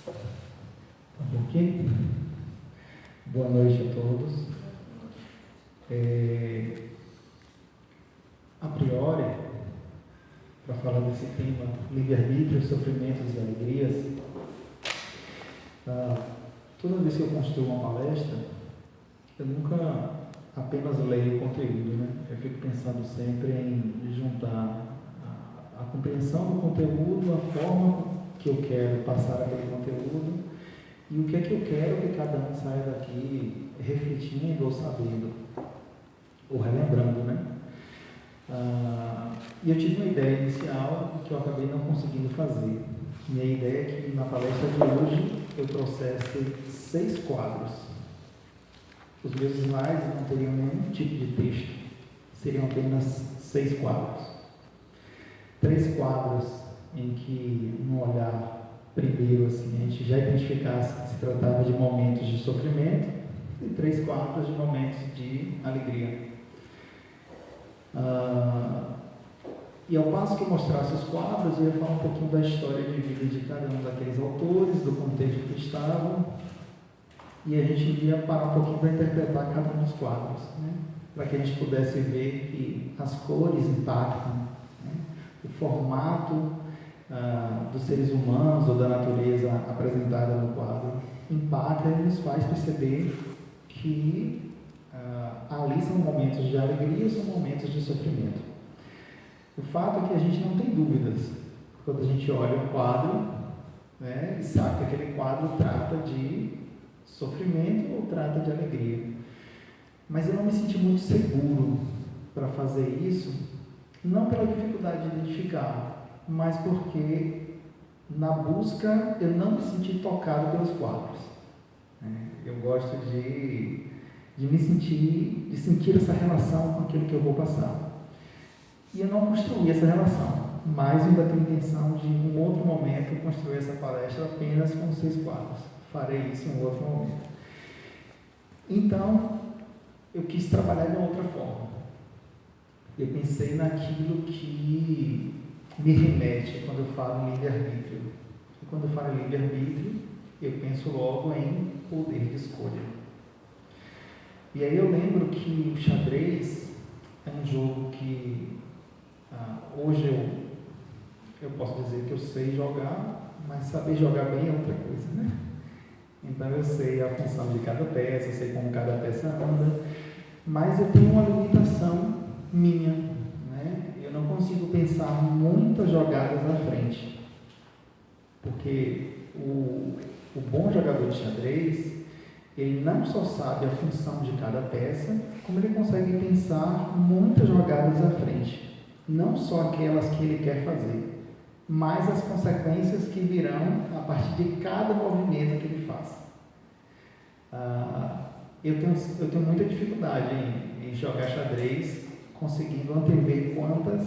Ok? Boa noite a todos. A priori, para falar desse tema, livre-arbítrio, sofrimentos e alegrias, toda vez que eu construo uma palestra, eu nunca apenas leio o conteúdo, né? Eu fico pensando sempre em juntar a compreensão do conteúdo, a forma que eu quero passar aquele conteúdo e o que é que eu quero que cada um saia daqui refletindo ou sabendo, ou relembrando, né? E eu tive uma ideia inicial que eu acabei não conseguindo fazer. Minha ideia é que na palestra de hoje eu trouxesse 6 quadros. Os meus slides não teriam nenhum tipo de texto, seriam apenas 6 quadros. 3 quadros em que, no olhar primeiro, assim, a gente já identificasse que se tratava de momentos de sofrimento, e 3 quadros de momentos de alegria. E ao passo que eu mostrasse os quadros, eu ia falar um pouquinho da história de vida de cada um daqueles autores, do contexto que estavam, e a gente ia parar um pouquinho para interpretar cada um dos quadros, né? Para que a gente pudesse ver que as cores impactam, né? O formato dos seres humanos ou da natureza apresentada no quadro impacta e nos faz perceber que ali são momentos de alegria, são momentos de sofrimento. O fato é que a gente não tem dúvidas quando a gente olha o quadro, né, e sabe que aquele quadro trata de sofrimento ou trata de alegria. Mas eu não me senti muito seguro para fazer isso, não pela dificuldade de identificar, mas porque na busca eu não me senti tocado pelos quadros. Eu gosto de sentir essa relação com aquilo que eu vou passar. E eu não construí essa relação, mas eu ainda tenho intenção de, em um outro momento, construir essa palestra apenas com 6 quadros. Farei isso em um outro momento. Então, eu quis trabalhar de uma outra forma. Eu pensei naquilo que me remete quando eu falo em livre-arbítrio. E quando eu falo em livre-arbítrio, eu penso logo em poder de escolha. E aí eu lembro que o xadrez é um jogo que hoje eu posso dizer que eu sei jogar, mas saber jogar bem é outra coisa, né? Então eu sei a função de cada peça, eu sei como cada peça anda, mas eu tenho uma limitação minha, né? Eu não consigo pensar muitas jogadas à frente, porque o bom jogador de xadrez, ele não só sabe a função de cada peça, como ele consegue pensar muitas jogadas à frente. Não só aquelas que ele quer fazer, mas as consequências que virão a partir de cada movimento que ele faz. Eu tenho muita dificuldade em jogar xadrez, conseguindo antever quantas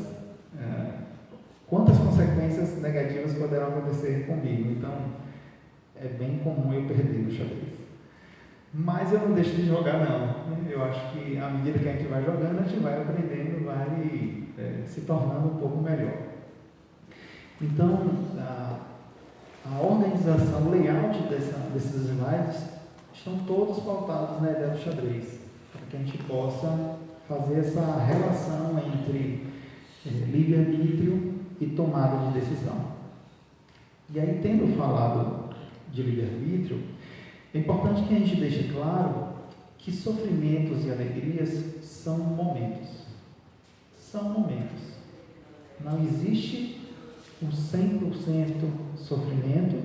consequências negativas poderão acontecer comigo. Então, é bem comum eu perder o xadrez. Mas eu não deixo de jogar, não. Eu acho que à medida que a gente vai jogando, a gente vai aprendendo, vai se tornando um pouco melhor. Então, a organização, o layout desses slides estão todos pautados na ideia do xadrez, para que a gente possa fazer essa relação entre livre-arbítrio e tomada de decisão. E aí, tendo falado de livre-arbítrio, é importante que a gente deixe claro que sofrimentos e alegrias são momentos. São momentos. Não existe um 100% sofrimento,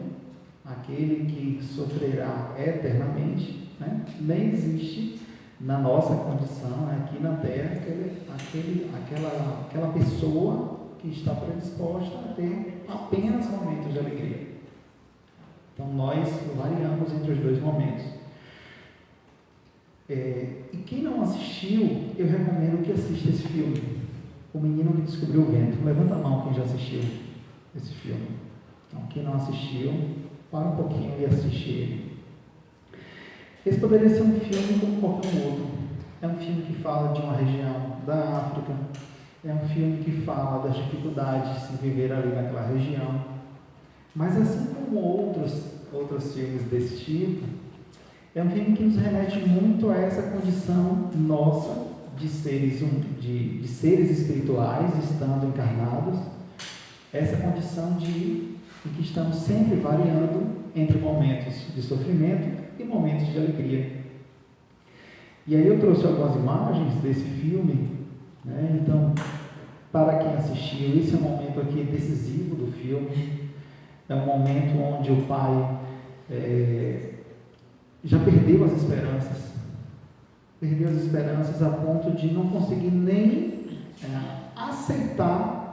aquele que sofrerá eternamente, né? Nem existe na nossa condição, aqui na Terra, aquela pessoa que está predisposta a ter apenas momentos de alegria. Então, nós variamos entre os dois momentos. E quem não assistiu, eu recomendo que assista esse filme, O Menino que Descobriu o Vento. Levanta a mão quem já assistiu esse filme. Então, quem não assistiu, para um pouquinho e assiste ele. Esse poderia ser um filme como qualquer outro. É um filme que fala de uma região da África, é um filme que fala das dificuldades de se viver ali naquela região. Mas assim como outros outros filmes desse tipo, é um filme que nos remete muito a essa condição nossa de seres espirituais estando encarnados, essa condição em que estamos sempre variando entre momentos de sofrimento e momentos de alegria. E aí eu trouxe algumas imagens desse filme, né? Então, para quem assistiu, esse é um momento aqui decisivo do filme, é um momento onde o pai já perdeu as esperanças a ponto de não conseguir nem aceitar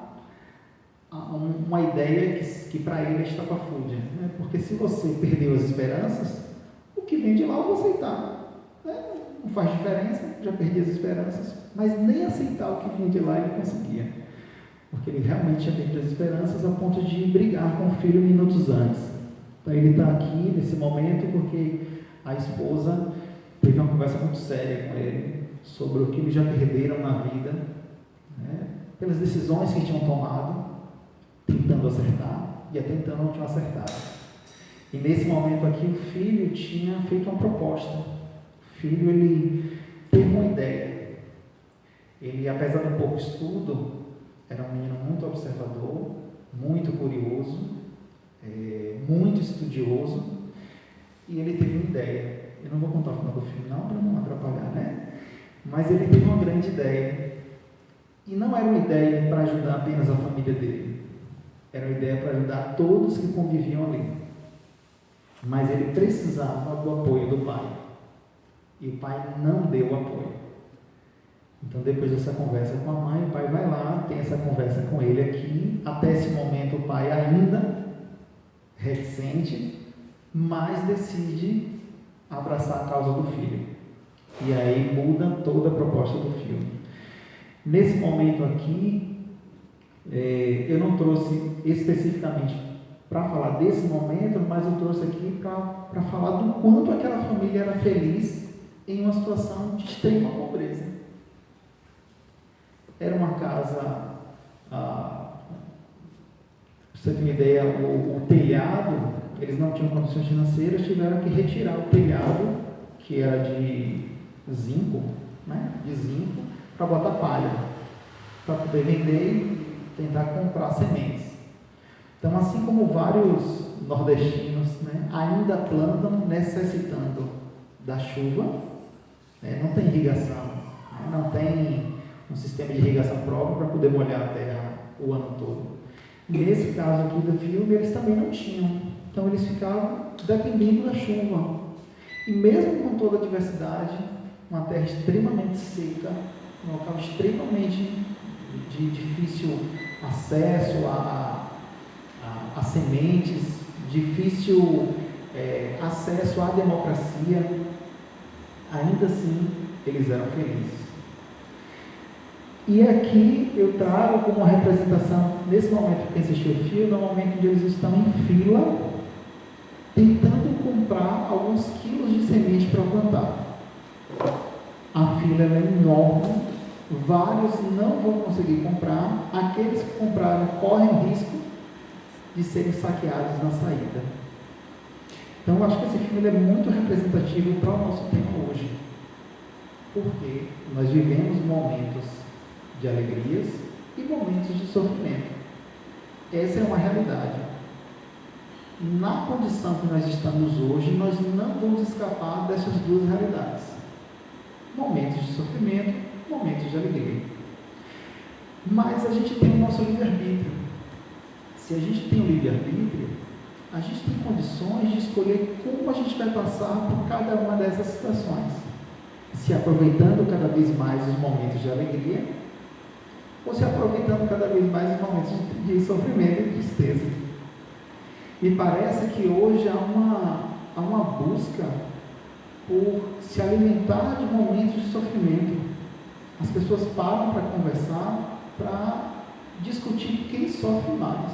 uma ideia que para ele é estapafúrdia, né? Porque se você perdeu as esperanças, o que vem de lá eu vou aceitar, né? Não faz diferença, já perdi as esperanças, mas nem aceitar o que vinha de lá ele conseguia, porque ele realmente já perdeu as esperanças a ponto de brigar com o filho minutos antes. Então ele está aqui nesse momento porque a esposa teve uma conversa muito séria com ele sobre o que eles já perderam na vida, né? Pelas decisões que tinham tomado, tentando acertar e até então não tinham acertado. E nesse momento aqui o filho tinha feito uma proposta. O filho, ele teve uma ideia. Ele, apesar de um pouco estudo, era um menino muito observador, muito curioso, muito estudioso, e ele teve uma ideia. Eu não vou contar o final do filme não, para não atrapalhar, né? Mas ele teve uma grande ideia. E não era uma ideia para ajudar apenas a família dele. Era uma ideia para ajudar todos que conviviam ali. Mas ele precisava do apoio do pai. E o pai não deu apoio. Então, depois dessa conversa com a mãe, o pai vai lá, tem essa conversa com ele aqui. Até esse momento, o pai ainda reticente, mas decide abraçar a causa do filho. E aí muda toda a proposta do filme. Nesse momento aqui, eu não trouxe especificamente para falar desse momento, mas eu trouxe aqui para falar do quanto aquela família era feliz em uma situação de extrema pobreza. Era uma casa, para você ter uma ideia, o telhado, eles não tinham condições financeiras, tiveram que retirar o telhado, que era de zinco, né? Para botar palha, para poder vender e tentar comprar sementes. Então, assim como vários nordestinos, né, ainda plantam necessitando da chuva, né, não tem irrigação, né, não tem um sistema de irrigação próprio para poder molhar a terra o ano todo. Nesse caso aqui do filme, eles também não tinham, então eles ficavam dependendo da chuva. E mesmo com toda a diversidade, uma terra extremamente seca, um local extremamente de difícil acesso a sementes, difícil acesso à democracia, ainda assim eles eram felizes. E aqui eu trago como uma representação, nesse momento que assistiu o filme, no momento onde eles estão em fila, tentando comprar alguns quilos de semente para plantar. A fila é enorme, vários não vão conseguir comprar, aqueles que compraram correm o risco de serem saqueados na saída. Então eu acho que esse filme é muito representativo para o nosso tempo hoje, porque nós vivemos momentos de alegrias e momentos de sofrimento. Essa é uma realidade. Na condição que nós estamos hoje, nós não vamos escapar dessas duas realidades. Momentos de sofrimento, momentos de alegria. Mas a gente tem o nosso livre-arbítrio. Se a gente tem o livre-arbítrio, a gente tem condições de escolher como a gente vai passar por cada uma dessas situações. Se aproveitando cada vez mais os momentos de alegria, ou se aproveitando cada vez mais os momentos de sofrimento e tristeza. Me parece que hoje há uma busca por se alimentar de momentos de sofrimento. As pessoas param para conversar, para discutir quem sofre mais.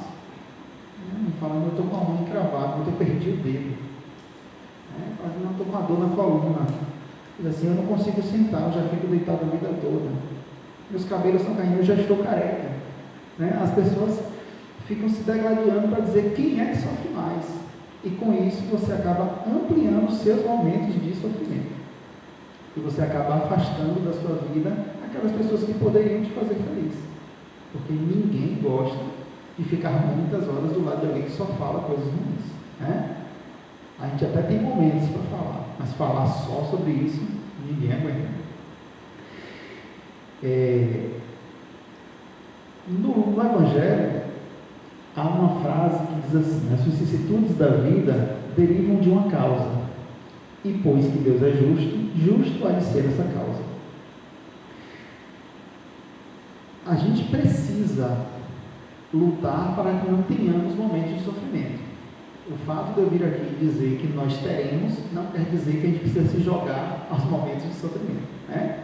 Falando, eu estou com a mão encravada, eu perdi o dedo. Falando, eu estou com a dor na coluna. Diz assim, eu não consigo sentar, eu já fico deitado a vida toda. Meus cabelos estão caindo, eu já estou careca. As pessoas ficam se degladiando para dizer quem é que sofre mais. E com isso você acaba ampliando os seus momentos de sofrimento. E você acaba afastando da sua vida aquelas pessoas que poderiam te fazer feliz. Porque ninguém gosta de ficar muitas horas do lado de alguém que só fala coisas ruins, né? A gente até tem momentos para falar, mas falar só sobre isso, ninguém aguenta. No Evangelho, há uma frase que diz assim: as vicissitudes da vida derivam de uma causa, e pois que Deus é justo, justo há de ser essa causa. A gente precisa lutar para que não tenhamos momentos de sofrimento. O fato de eu vir aqui dizer que nós teremos, não quer dizer que a gente precisa se jogar aos momentos de sofrimento, né?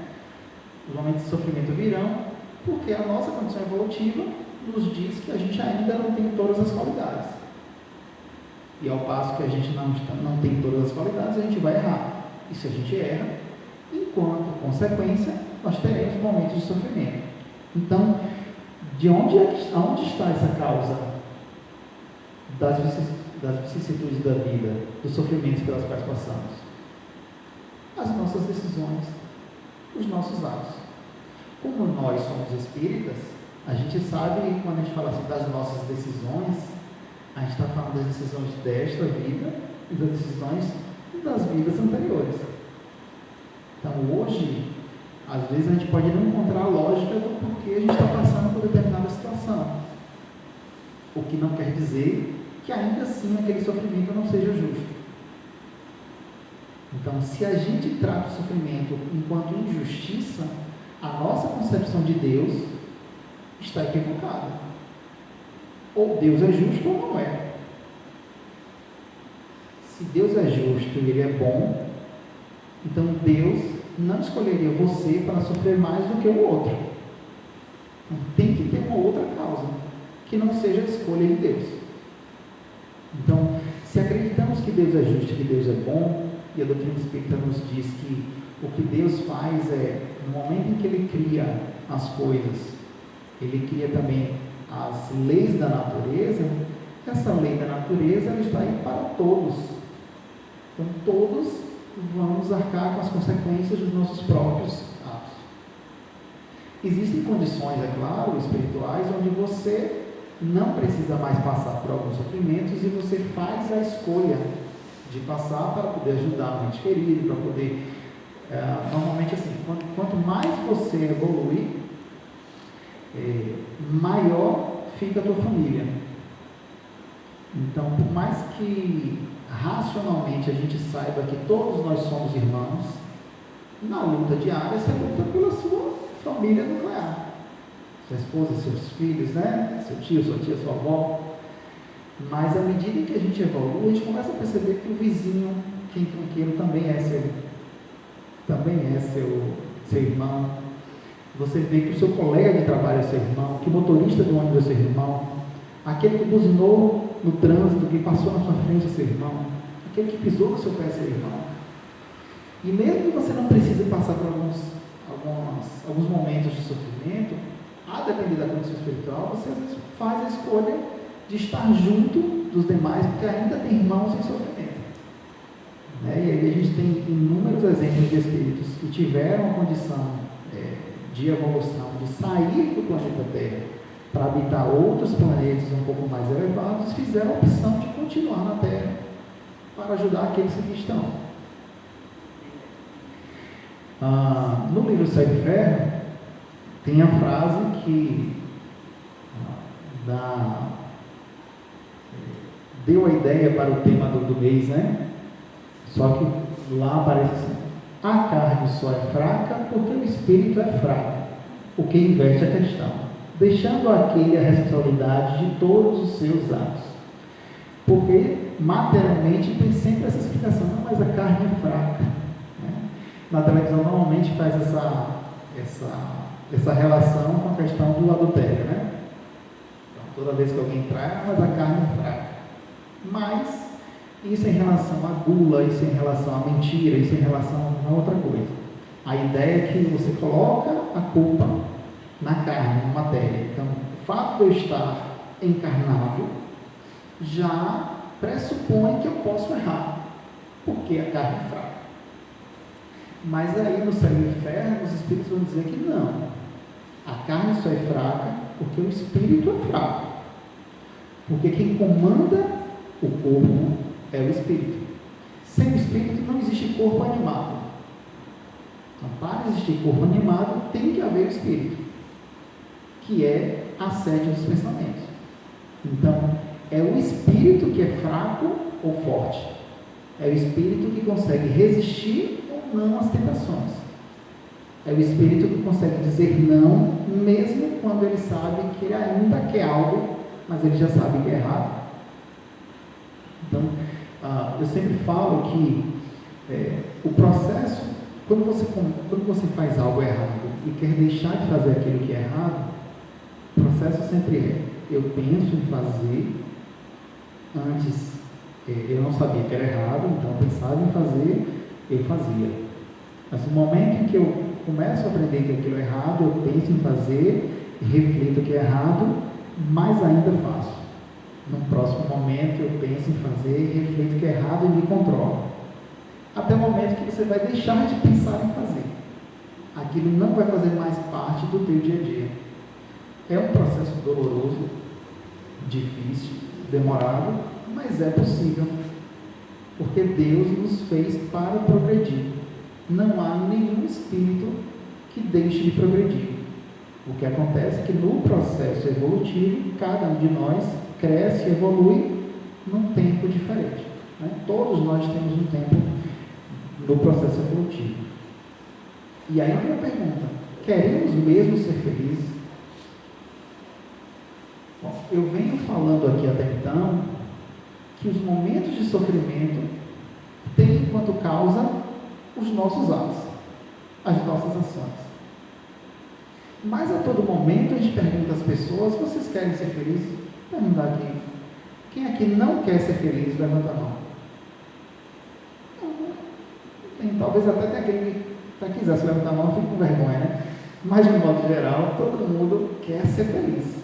Os momentos de sofrimento virão porque a nossa condição evolutiva nos diz que a gente ainda não tem todas as qualidades. E ao passo que a gente não tem todas as qualidades, a gente vai errar. E se a gente erra, enquanto consequência, nós teremos momentos de sofrimento. Então, aonde está essa causa das vicissitudes da vida, dos sofrimentos pelas quais passamos? As nossas decisões, os nossos atos. Como nós somos espíritas, a gente sabe que quando a gente fala assim das nossas decisões, a gente está falando das decisões desta vida e das decisões das vidas anteriores. Então hoje, às vezes a gente pode não encontrar a lógica do porquê a gente está passando por determinada situação. O que não quer dizer que ainda assim aquele sofrimento não seja justo. Então, se a gente trata o sofrimento enquanto injustiça, a nossa concepção de Deus está equivocada. Ou Deus é justo ou não é. Se Deus é justo e Ele é bom, então Deus não escolheria você para sofrer mais do que o outro. Então, tem que ter uma outra causa, que não seja a escolha de Deus. Então, se acreditamos que Deus é justo e que Deus é bom, e a doutrina espírita nos diz que o que Deus faz é, no momento em que Ele cria as coisas, Ele cria também as leis da natureza. Essa lei da natureza ela está aí para todos. Então, todos vamos arcar com as consequências dos nossos próprios atos. Existem condições, é claro, espirituais, onde você não precisa mais passar por alguns sofrimentos e você faz a escolha de passar para poder ajudar o ente querido, para poder... normalmente assim, quanto mais você evolui, maior fica a tua família. Então, por mais que racionalmente a gente saiba que todos nós somos irmãos, na luta diária você luta pela sua família nuclear. Sua esposa, seus filhos, né? Seu tio, sua tia, sua avó. Mas à medida que a gente evolui, a gente começa a perceber que o vizinho, quem tranqueiro, também é seu irmão. Você vê que o seu colega de trabalho é seu irmão, que o motorista do ônibus é seu irmão, aquele que buzinou no trânsito, que passou na sua frente é seu irmão, aquele que pisou no seu pé é seu irmão. E mesmo que você não precise passar por alguns momentos de sofrimento, a depender da condição espiritual, você às vezes faz a escolha de estar junto dos demais, porque ainda tem irmãos em sofrimento. E aí a gente tem inúmeros exemplos de espíritos que tiveram a condição de evolução, de sair do planeta Terra para habitar outros planetas um pouco mais elevados, fizeram a opção de continuar na Terra para ajudar aqueles que estão. No livro Céu e Inferno, tem a frase que deu a ideia para o tema do mês, né? Só que lá aparece assim: a carne só é fraca porque o espírito é fraco, o que inverte a questão, deixando aquele a responsabilidade de todos os seus atos. Porque materialmente tem sempre essa explicação: não, mas a carne é fraca, né? Na televisão normalmente faz essa relação com a questão do adultério, né? Então, toda vez que alguém trai, mas a carne é fraca. Mas isso em relação à gula, isso em relação à mentira, isso em relação a outra coisa. A ideia é que você coloca a culpa na carne, na matéria. Então, o fato de eu estar encarnado já pressupõe que eu posso errar, porque a carne é fraca. Mas aí no céu e inferno, os espíritos vão dizer que não. A carne só é fraca porque o espírito é fraco. Porque quem comanda o corpo é o espírito. Sem o espírito não existe corpo animado. Então, para existir corpo animado, tem que haver o espírito, que é a sede dos pensamentos. Então, é o espírito que é fraco ou forte. É o espírito que consegue resistir ou não às tentações. É o espírito que consegue dizer não, mesmo quando ele sabe que ele ainda quer algo, mas ele já sabe que é errado. Então, eu sempre falo que o processo, quando você faz algo errado e quer deixar de fazer aquilo que é errado, o processo sempre é: eu penso em fazer, antes eu não sabia que era errado, então eu pensava em fazer, eu fazia. Mas no momento em que eu começo a aprender que aquilo é errado, eu penso em fazer, reflito que é errado, mas ainda faço. No próximo momento eu penso em fazer, reflito que é errado e me controlo. Até o momento que você vai deixar de pensar em fazer. Aquilo não vai fazer mais parte do teu dia a dia. É um processo doloroso, difícil, demorado, mas é possível. Porque Deus nos fez para progredir. Não há nenhum espírito que deixe de progredir. O que acontece é que no processo evolutivo, cada um de nós cresce e evolui num tempo diferente. Né? Todos nós temos um tempo no processo evolutivo. E aí vem a pergunta: queremos mesmo ser felizes? Bom, eu venho falando aqui até então que os momentos de sofrimento têm enquanto causa os nossos atos, as nossas ações. Mas a todo momento a gente pergunta às pessoas: vocês querem ser felizes? Vou perguntar aqui: quem aqui não quer ser feliz? Levanta a mão. Tem, talvez até tenha aquele que quiser se levantar a mão, fica com vergonha, né? Mas de modo geral, todo mundo quer ser feliz.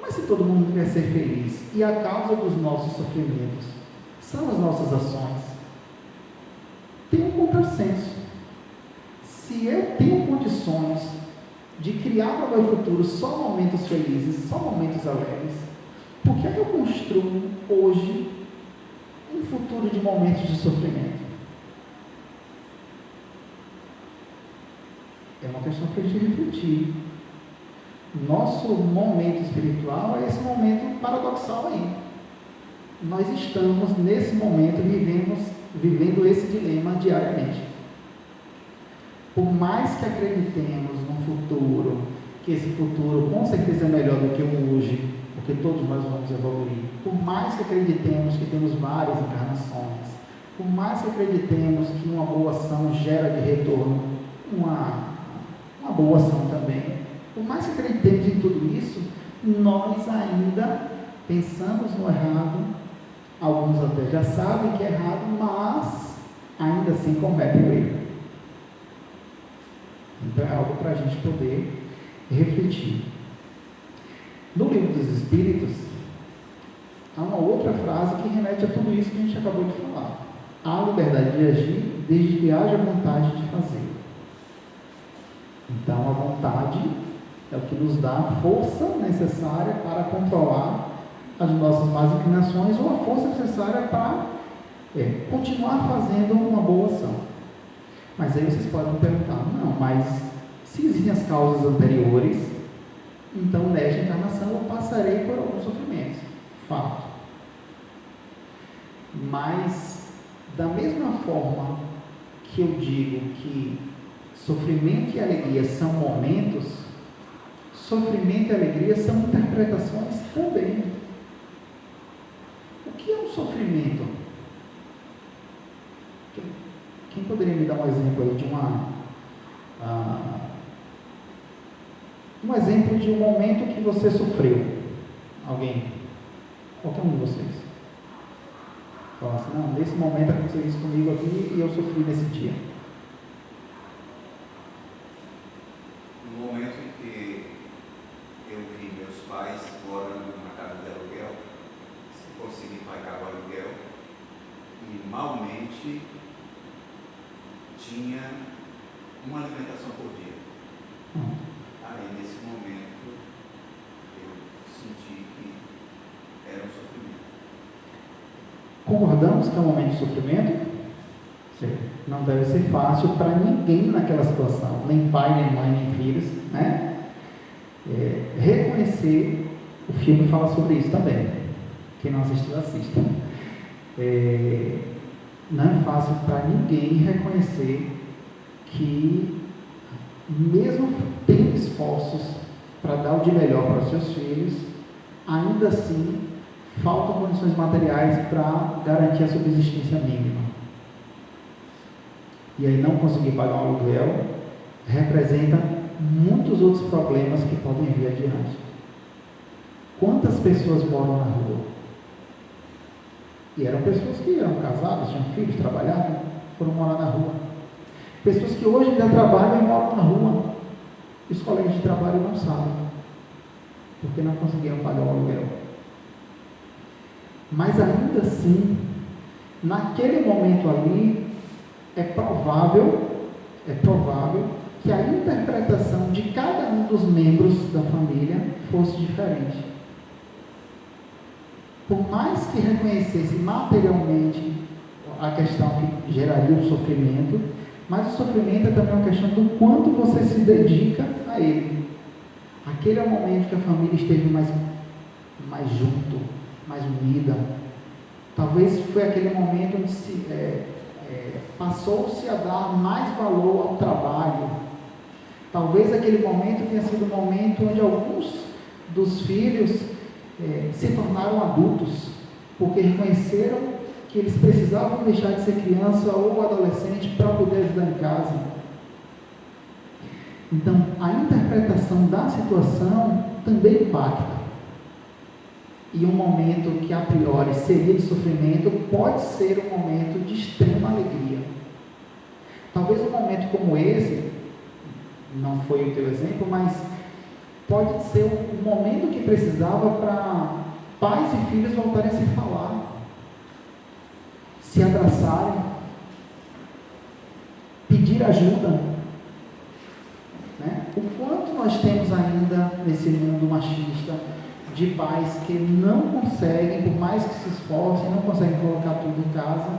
Mas se todo mundo quer ser feliz e a causa dos nossos sofrimentos são as nossas ações, tem um contrassenso. Se eu tenho condições de criar para o meu futuro só momentos felizes, só momentos alegres, por que é que eu construo hoje um futuro de momentos de sofrimento? É uma questão para a gente refletir. Nosso momento espiritual é esse momento paradoxal aí. Nós estamos nesse momento vivendo esse dilema diariamente. Por mais que acreditemos num futuro, que esse futuro com certeza é melhor do que o hoje, porque todos nós vamos evoluir, por mais que acreditemos que temos várias encarnações, por mais que acreditemos que uma boa ação gera de retorno uma boa ação também, por mais que acreditemos em tudo isso, nós ainda pensamos no errado, alguns até já sabem que é errado, mas ainda assim cometem o erro. Então é algo para a gente poder refletir. No Livro dos Espíritos, há uma outra frase que remete a tudo isso que a gente acabou de falar: há liberdade de agir desde que haja vontade de fazer. Então a vontade é o que nos dá a força necessária para controlar as nossas más inclinações, ou a força necessária para continuar fazendo uma boa ação. Mas aí vocês podem me perguntar: não, mas se existem as causas anteriores, então nesta encarnação eu passarei por alguns sofrimentos. Fato. Mas da mesma forma que eu digo que sofrimento e alegria são momentos, sofrimento e alegria são interpretações também. O que é um sofrimento? Quem poderia me dar um exemplo aí de um exemplo de um momento que você sofreu? Alguém? Qualquer um de vocês. Fala assim: não, nesse momento aconteceu isso comigo aqui e eu sofri nesse dia. No momento em que eu vi meus pais morando numa casa de aluguel, sem conseguir pagar o somente tinha uma alimentação por dia. Aí, nesse momento, eu senti que era um sofrimento. Concordamos que é um momento de sofrimento? Sim. Não deve ser fácil para ninguém naquela situação, nem pai, nem mãe, nem filhos, né? Reconhecer, o filme fala sobre isso também. Quem não assistiu, assista. Não é fácil para ninguém reconhecer que, mesmo tendo esforços para dar o de melhor para os seus filhos, ainda assim faltam condições materiais para garantir a subsistência mínima. E aí não conseguir pagar um aluguel representa muitos outros problemas que podem vir adiante. Quantas pessoas moram na rua? E eram pessoas que eram casadas, tinham filhos, trabalhavam, foram morar na rua. Pessoas que hoje ainda trabalham e moram na rua. Os colegas de trabalho não sabem, porque não conseguiram pagar o aluguel. Mas ainda assim, naquele momento ali, é provável que a interpretação de cada um dos membros da família fosse diferente. Por mais que reconhecesse materialmente a questão que geraria o sofrimento, mas o sofrimento é também uma questão do quanto você se dedica a ele. Aquele é o momento que a família esteve mais junto, mais unida. Talvez foi aquele momento onde passou-se a dar mais valor ao trabalho. Talvez aquele momento tenha sido o momento onde alguns dos filhos se tornaram adultos, porque reconheceram que eles precisavam deixar de ser criança ou adolescente para poder ajudar em casa. Então, a interpretação da situação também impacta. E um momento que a priori seria de sofrimento pode ser um momento de extrema alegria. Talvez um momento como esse, não foi o teu exemplo, mas pode ser um momento que precisava para pais e filhos voltarem a se falar, se abraçarem, pedir ajuda. Né? O quanto nós temos ainda nesse mundo machista de pais que não conseguem, por mais que se esforcem, não conseguem colocar tudo em casa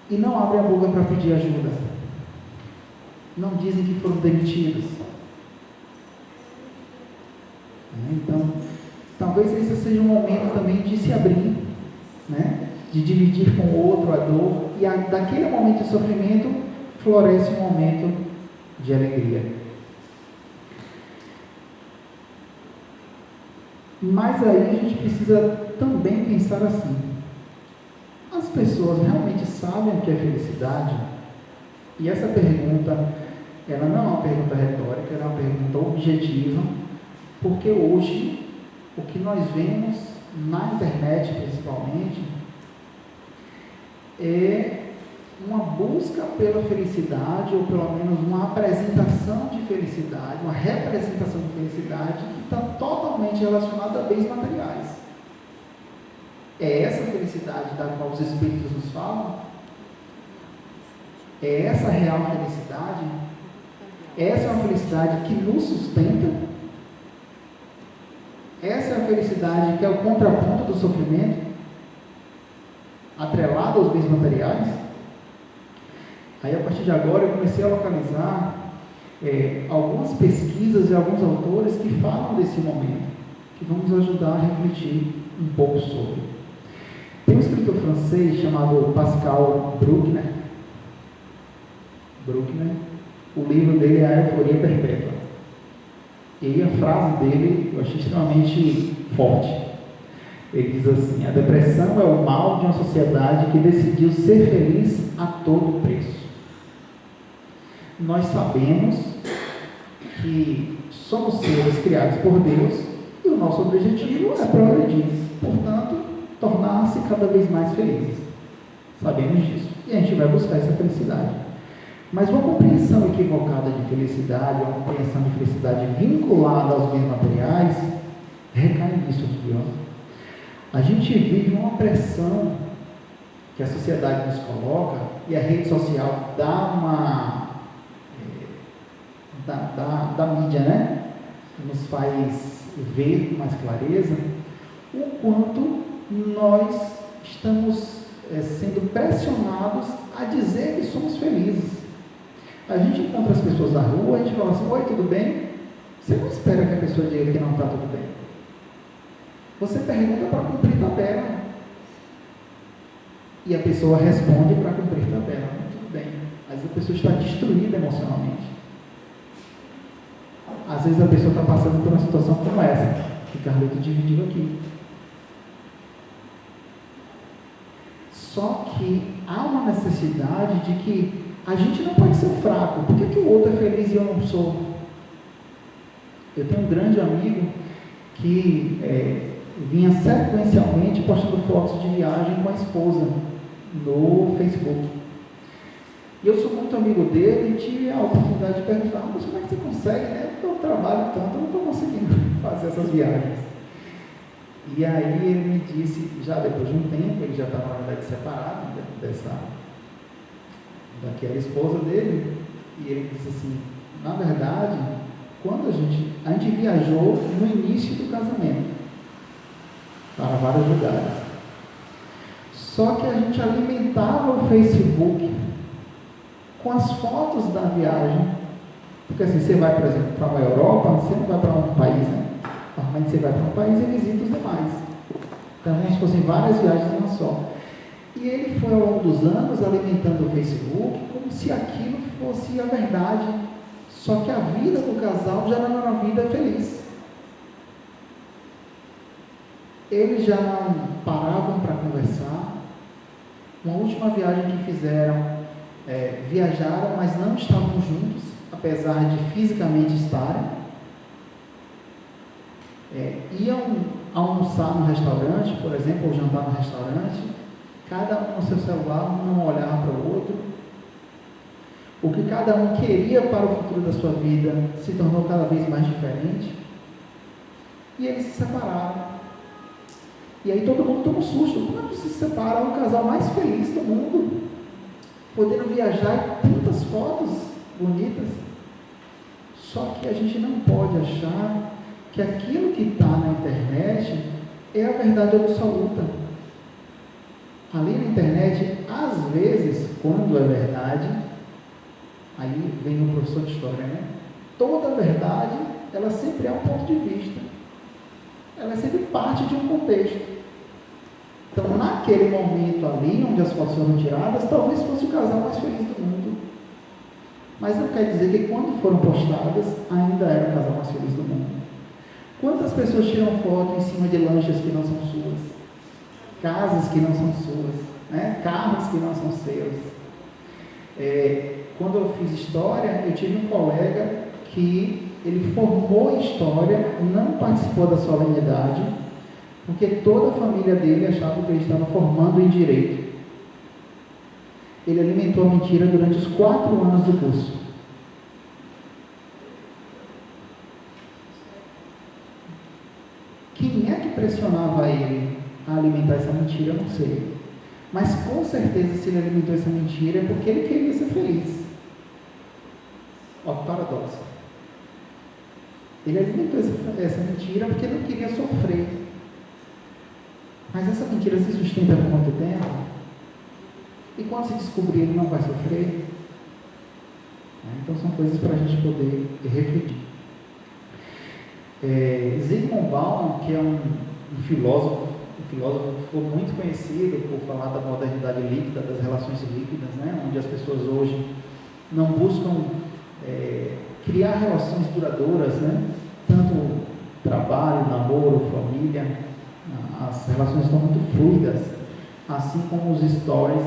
e não abrem a boca para pedir ajuda. Não dizem que foram demitidos. Então, talvez esse seja um momento também de se abrir, né? De dividir com o outro a dor, e daquele momento de sofrimento floresce um momento de alegria. Mas aí a gente precisa também pensar assim: as pessoas realmente sabem o que é felicidade? E essa pergunta, ela não é uma pergunta retórica, ela é uma pergunta objetiva, porque hoje o que nós vemos na internet principalmente é uma busca pela felicidade, ou pelo menos uma apresentação de felicidade, uma representação de felicidade que está totalmente relacionada a bens materiais. É essa felicidade da qual os Espíritos nos falam? É essa a real felicidade? Essa é uma felicidade que nos sustenta? Essa é a felicidade que é o contraponto do sofrimento, atrelado aos bens materiais? Aí, a partir de agora, eu comecei a localizar algumas pesquisas e alguns autores que falam desse momento, que vão nos ajudar a refletir um pouco sobre. Tem um escritor francês chamado Pascal Bruckner. O livro dele é A Euforia Perpétua. E a frase dele eu achei extremamente forte. Ele diz assim: a depressão é o mal de uma sociedade que decidiu ser feliz a todo preço. Nós sabemos que somos seres criados por Deus e o nosso objetivo é progredir, portanto, tornar-se cada vez mais felizes. Sabemos disso e a gente vai buscar essa felicidade. Mas uma compreensão equivocada de felicidade, uma compreensão de felicidade vinculada aos bens materiais, recai nisso aqui, ó. A gente vive uma pressão que a sociedade nos coloca, e a rede social dá da mídia, né? Nos faz ver com mais clareza o quanto nós estamos sendo pressionados a dizer que somos felizes. A gente encontra as pessoas na rua, a gente fala assim: oi, tudo bem? Você não espera que a pessoa diga que não está tudo bem. Você pergunta para cumprir tabela. E a pessoa responde para cumprir tabela. Tudo bem. Às vezes a pessoa está destruída emocionalmente. Às vezes a pessoa está passando por uma situação como essa, que Carlito dividiu aqui. Só que há uma necessidade de que a gente não pode ser fraco. Por que o outro é feliz e eu não sou? Eu tenho um grande amigo que vinha sequencialmente postando fotos de viagem com a esposa no Facebook. E eu sou muito amigo dele e tive a oportunidade de perguntar: mas como é que você consegue, né? Porque eu trabalho tanto, eu não estou conseguindo fazer essas viagens. E aí ele me disse, já depois de um tempo, ele já estava na verdade separado daquela esposa dele, e ele disse assim: na verdade, quando a gente viajou no início do casamento para vários lugares, só que a gente alimentava o Facebook com as fotos da viagem, porque assim, você vai, por exemplo, para a Europa, você não vai para um país, né? Normalmente você vai para um país e visita os demais. Então, como se fossem várias viagens em uma só. E ele foi, ao longo dos anos, alimentando o Facebook como se aquilo fosse a verdade. Só que a vida do casal já não era uma vida feliz. Eles já não paravam para conversar. Uma última viagem que fizeram, viajaram, mas não estavam juntos, apesar de fisicamente estarem. Iam almoçar no restaurante, por exemplo, ou jantar no restaurante, cada um no seu celular, um não olhava para o outro. O que cada um queria para o futuro da sua vida se tornou cada vez mais diferente. E eles se separaram. E aí todo mundo toma um susto. Como é que se separa o casal mais feliz do mundo, podendo viajar e tantas fotos bonitas? Só que a gente não pode achar que aquilo que está na internet é a verdade absoluta. Ali na internet, às vezes, quando é verdade, aí vem o professor de história, né? Toda verdade, ela sempre é um ponto de vista. Ela é sempre parte de um contexto. Então, naquele momento ali, onde as fotos foram tiradas, talvez fosse o casal mais feliz do mundo. Mas não quer dizer que quando foram postadas, ainda era o casal mais feliz do mundo. Quantas pessoas tiram foto em cima de lanchas que não são suas? Casas que não são suas, né? Carros que não são seus. Quando eu fiz história, eu tive um colega que ele formou em história, não participou da solenidade, porque toda a família dele achava que ele estava formando em direito. Ele alimentou a mentira durante os 4 anos do curso. Quem é que pressionava ele a alimentar essa mentira? Eu não sei. Mas com certeza, se ele alimentou essa mentira, é porque ele queria ser feliz. Olha que paradoxo. Ele alimentou essa mentira porque ele não queria sofrer. Mas essa mentira se sustenta por muito tempo. E quando se descobrir, ele não vai sofrer. Então são coisas para a gente poder refletir. Zygmunt Bauman, que é um filósofo que ficou muito conhecido por falar da modernidade líquida, das relações líquidas, né? Onde as pessoas hoje não buscam criar relações duradouras, né? Tanto trabalho, namoro, família, as relações estão muito fluidas, assim como os stories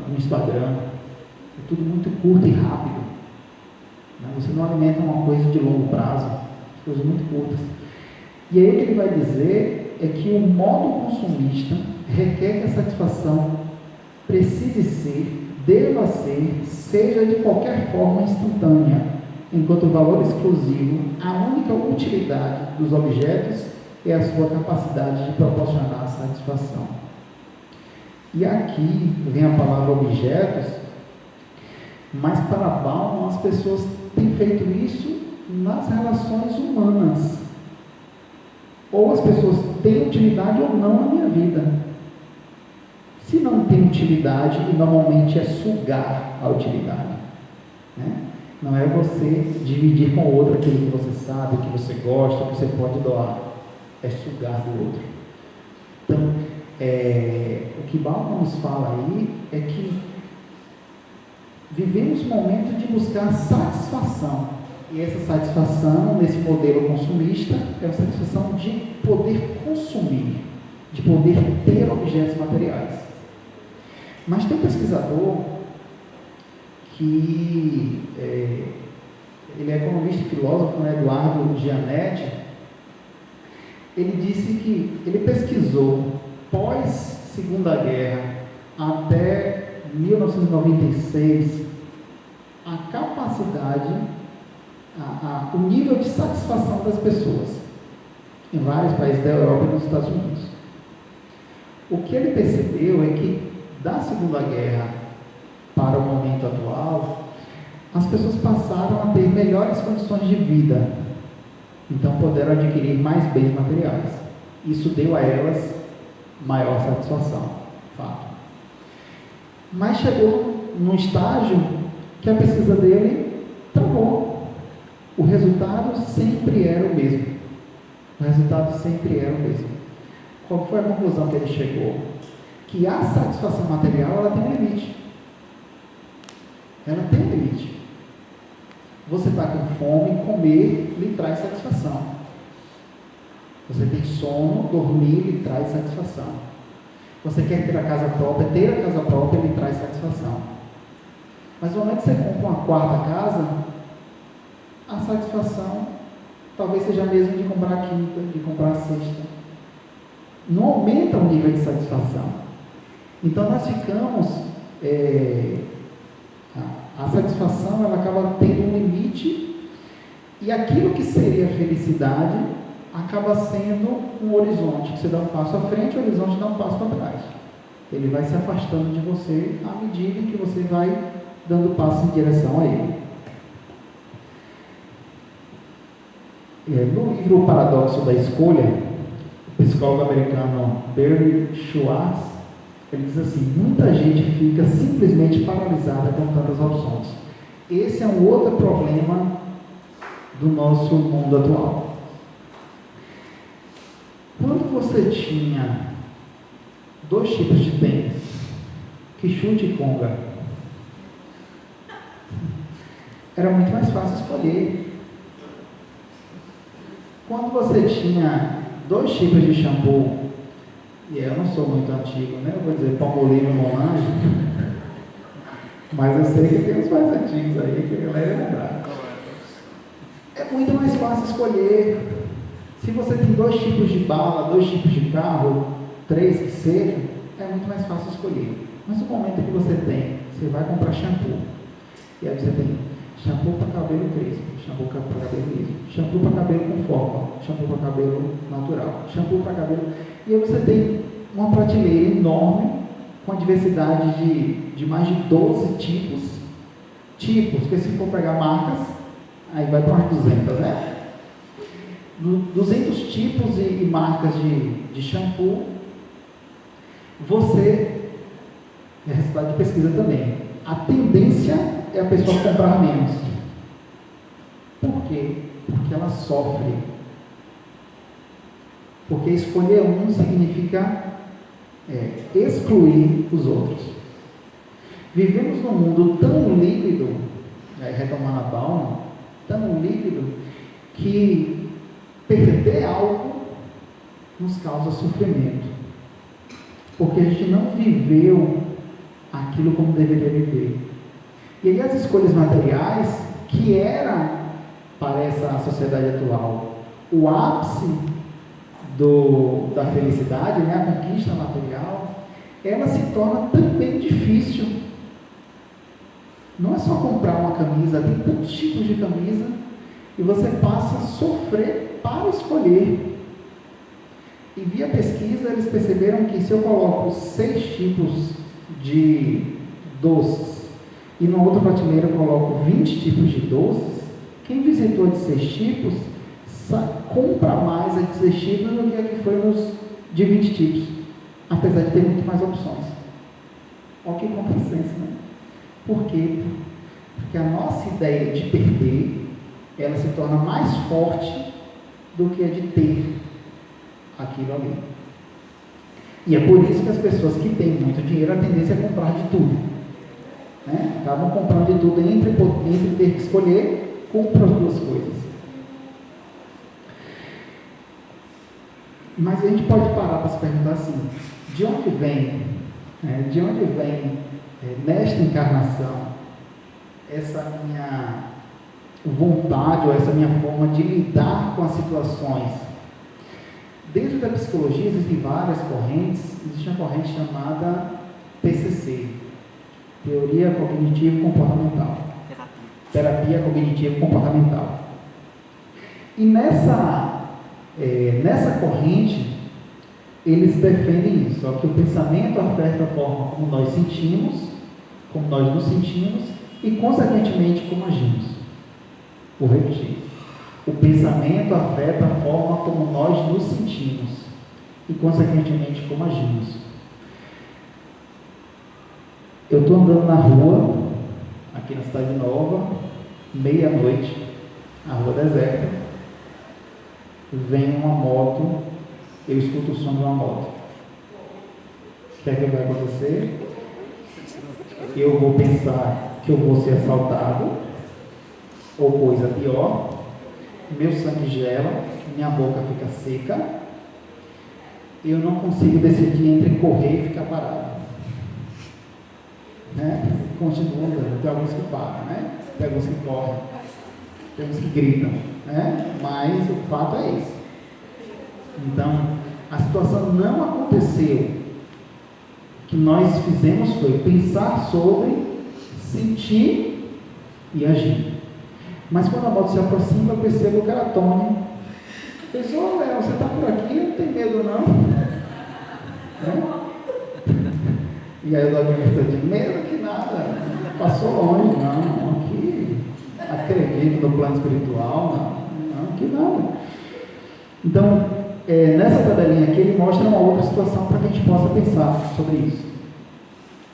no Instagram, é tudo muito curto e rápido, né? Você não alimenta uma coisa de longo prazo, coisas muito curtas. E aí o que ele vai dizer é que o modo consumista requer que a satisfação precise ser, deva ser, seja de qualquer forma instantânea, enquanto o valor exclusivo, a única utilidade dos objetos é a sua capacidade de proporcionar satisfação. E aqui vem a palavra objetos, mas para Bauman as pessoas têm feito isso nas relações humanas. Ou as pessoas têm utilidade ou não na minha vida. Se não tem utilidade, normalmente é sugar a utilidade, né? Não é você dividir com o outro aquilo que você sabe, que você gosta, que você pode doar. É sugar do outro. Então, o que Bauman nos fala aí é que vivemos um momento de buscar satisfação. E essa satisfação, nesse modelo consumista, é a satisfação de poder consumir, de poder ter objetos materiais. Mas tem um pesquisador que ele é economista e filósofo, né, Eduardo Gianetti. Ele disse que ele pesquisou pós-Segunda Guerra até 1996 a capacidade, o nível de satisfação das pessoas em vários países da Europa e nos Estados Unidos. O que ele percebeu é que da Segunda Guerra para o momento atual, as pessoas passaram a ter melhores condições de vida, então puderam adquirir mais bens materiais. Isso deu a elas maior satisfação, fato. Mas chegou num estágio que a pesquisa dele travou. O resultado sempre era o mesmo. Qual foi a conclusão que ele chegou? Que a satisfação material, ela tem um limite. Você está com fome, comer lhe traz satisfação. Você tem sono, dormir lhe traz satisfação. Você quer ter a casa própria lhe traz satisfação. Mas no momento que você compra uma quarta casa, a satisfação talvez seja a mesma de comprar a quinta, de comprar a sexta. Não aumenta o nível de satisfação. Então nós ficamos, a satisfação ela acaba tendo um limite, e aquilo que seria felicidade acaba sendo um horizonte, que você dá um passo à frente, o horizonte dá um passo para trás. Ele vai se afastando de você à medida que você vai dando passo em direção a ele. No livro O Paradoxo da Escolha, o psicólogo americano Barry Schwartz, ele diz assim: muita gente fica simplesmente paralisada com tantas opções. Esse é um outro problema do nosso mundo atual. Quando você tinha 2 tipos de tênis, que chute e conga, era muito mais fácil escolher. Quando você tinha 2 tipos de shampoo, e eu não sou muito antigo, né? Eu vou dizer Palmolive e Monange, mas eu sei que tem os mais antigos aí, que a galera ia lembrar. É muito mais fácil escolher. Se você tem 2 tipos de bala, 2 tipos de carro, 3 que seja, é muito mais fácil escolher. Mas no momento que você vai comprar shampoo, e aí você tem shampoo para cabelo crespo, shampoo para cabelo liso, shampoo para cabelo com forma, shampoo para cabelo natural, shampoo para cabelo... E aí você tem uma prateleira enorme, com a diversidade de mais de 12 tipos, porque se for pegar marcas, aí vai para umas 200, né? 200 tipos e marcas de shampoo. Você, é resultado de pesquisa também, a tendência é a pessoa comprar menos. Por quê? Porque ela sofre. Porque escolher um significa excluir os outros. Vivemos num mundo tão líquido, retomando a Bauman, tão líquido, que perder algo nos causa sofrimento. Porque a gente não viveu aquilo como deveria viver. E aí as escolhas materiais, que eram, para essa sociedade atual, o ápice da felicidade, né, a conquista material, ela se torna também difícil. Não é só comprar uma camisa, tem tantos tipos de camisa, e você passa a sofrer para escolher. E via pesquisa, eles perceberam que se eu coloco 6 tipos de doces e na outra prateleira eu coloco 20 tipos de doces, quem visitou de 6 tipos compra mais a de 6 tipos do que a que foi nos de 20 tipos, apesar de ter muito mais opções. Olha que contrassenso, né? Por quê? Porque a nossa ideia de perder, ela se torna mais forte do que a de ter aquilo ali. E é por isso que as pessoas que têm muito dinheiro, a tendência é comprar de tudo. Né? Acabam comprando de tudo entre ter que escolher, compram as duas coisas. Mas a gente pode parar para se perguntar assim, de onde vem nesta encarnação essa minha vontade ou essa minha forma de lidar com as situações? Dentro da psicologia existem várias correntes. Existe uma corrente chamada PCC, Teoria Cognitivo-Comportamental, Terapia Cognitivo-Comportamental. E nessa corrente, eles defendem isso, ó, que o pensamento afeta a forma como nós sentimos, como nós nos sentimos e, consequentemente, como agimos. Vou repetir. O pensamento afeta a forma como nós nos sentimos e, consequentemente, como agimos. Eu estou andando na rua, aqui na Cidade Nova, meia-noite, a rua deserta, vem uma moto, eu escuto o som de uma moto. O que é que vai acontecer? Eu vou pensar que eu vou ser assaltado, ou coisa pior, meu sangue gela, minha boca fica seca, eu não consigo decidir entre correr e ficar parado. Né? Continua andando, tem alguns que param, né? Tem alguns que correm, tem uns que gritam, né? Mas o fato é esse. Então, a situação não aconteceu. O que nós fizemos foi pensar sobre, sentir e agir. Mas quando a moto se aproxima, eu percebo que era Tony. Pessoal, Léo, você está por aqui, não tem medo não? Né? E aí eu dou a de medo que nada, passou longe, não, aqui acredito no plano espiritual, não, que nada. Então, nessa tabelinha aqui, ele mostra uma outra situação para que a gente possa pensar sobre isso.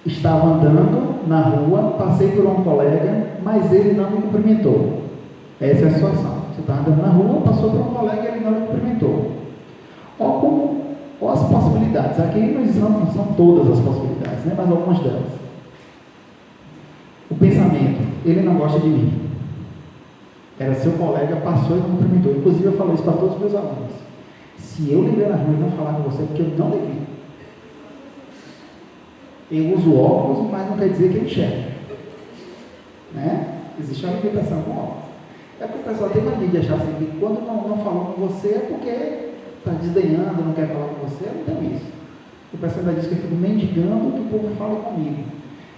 Estava andando na rua, passei por um colega, mas ele não me cumprimentou. Essa é a situação. Você está andando na rua, passou por um colega e ele não me cumprimentou. Olha as possibilidades. Aqui não são todas as possibilidades, né? Mas algumas delas. O pensamento, ele não gosta de mim. Era seu colega, passou e não cumprimentou. Inclusive, eu falo isso para todos os meus alunos. Se eu lhe ver na rua e não falar com você, é porque eu não devia. Eu uso óculos, mas não quer dizer que eu enxergo. Né? Existe uma limitação com óculos. É porque o pessoal tem mania de achar assim, que quando não falou com você é porque está desdenhando, não quer falar com você. Eu não tenho isso. O pessoal ainda diz que eu fico mendigando que o povo fala comigo.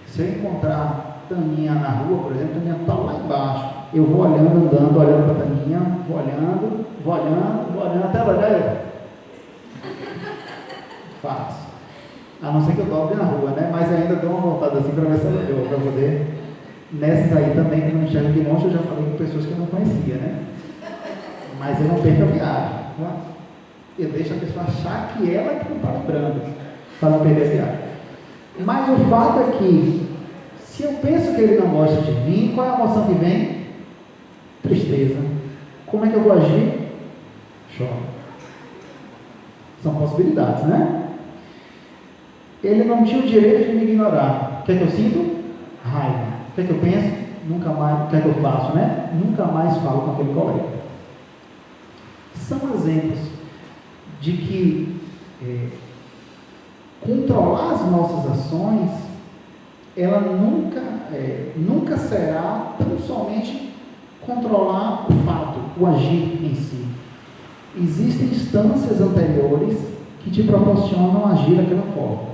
Se eu encontrar Taninha na rua, por exemplo, Taninha está lá embaixo. Eu vou olhando, andando, olhando para a Taninha, vou olhando, até ela olhar. Faço. A não ser que eu dobre na rua, né? Mas ainda dou uma voltada assim para ver se ela olhou, para poder. Nessas aí também, que não enxergo de longe, eu já falei com pessoas que eu não conhecia, né? Mas eu não perco a viagem. Tá? Eu deixo a pessoa achar que ela que não está lembrando, para não perder a viagem. Mas o fato é que, se eu penso que ele não gosta de mim, qual é a emoção que vem? Tristeza. Como é que eu vou agir? Choro. São possibilidades, né? Ele não tinha o direito de me ignorar. O que é que eu sinto? Raiva. O que é que eu penso? Nunca mais. O que é que eu faço, né? Nunca mais falo com aquele colega. São exemplos de que controlar as nossas ações, ela nunca será tão somente controlar o fato, o agir em si. Existem instâncias anteriores que te proporcionam agir daquela forma.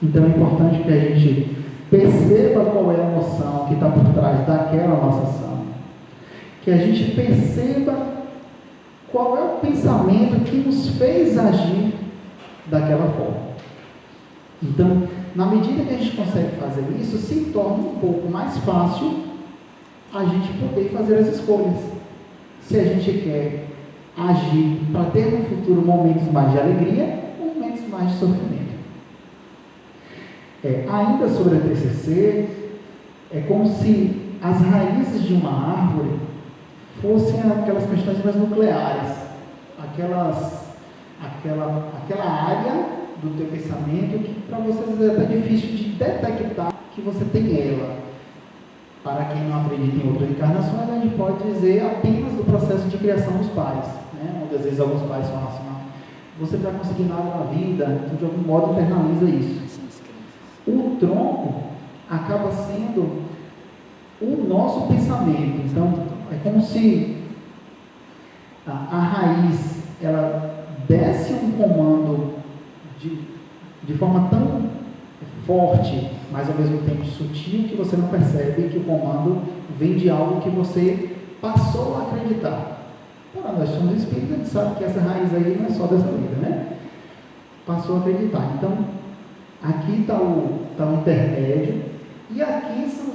Então é importante que a gente perceba qual é a emoção que está por trás daquela nossa ação. Que a gente perceba qual é o pensamento que nos fez agir daquela forma. Então, na medida que a gente consegue fazer isso, se torna um pouco mais fácil a gente poder fazer as escolhas. Se a gente quer agir para ter no futuro momentos mais de alegria ou momentos mais de sofrimento. Ainda sobre a TCC, é como se as raízes de uma árvore fossem aquelas questões mais nucleares, aquela área do teu pensamento que para vocês é até difícil de detectar que você tem ela. Para quem não acredita em outras encarnações, a gente pode dizer apenas do processo de criação dos pais, né? Onde às vezes alguns pais falam assim, não, você vai conseguir nada na vida, então de algum modo internaliza isso. O tronco acaba sendo o nosso pensamento. Então, é como se a raiz, ela desce um comando de forma tão forte, mas ao mesmo tempo sutil, que você não percebe que o comando vem de algo que você passou a acreditar. Ora, nós somos espíritos, a gente sabe que essa raiz aí não é só dessa vida, né? Passou a acreditar. Então, aqui está o intermédio, e aqui são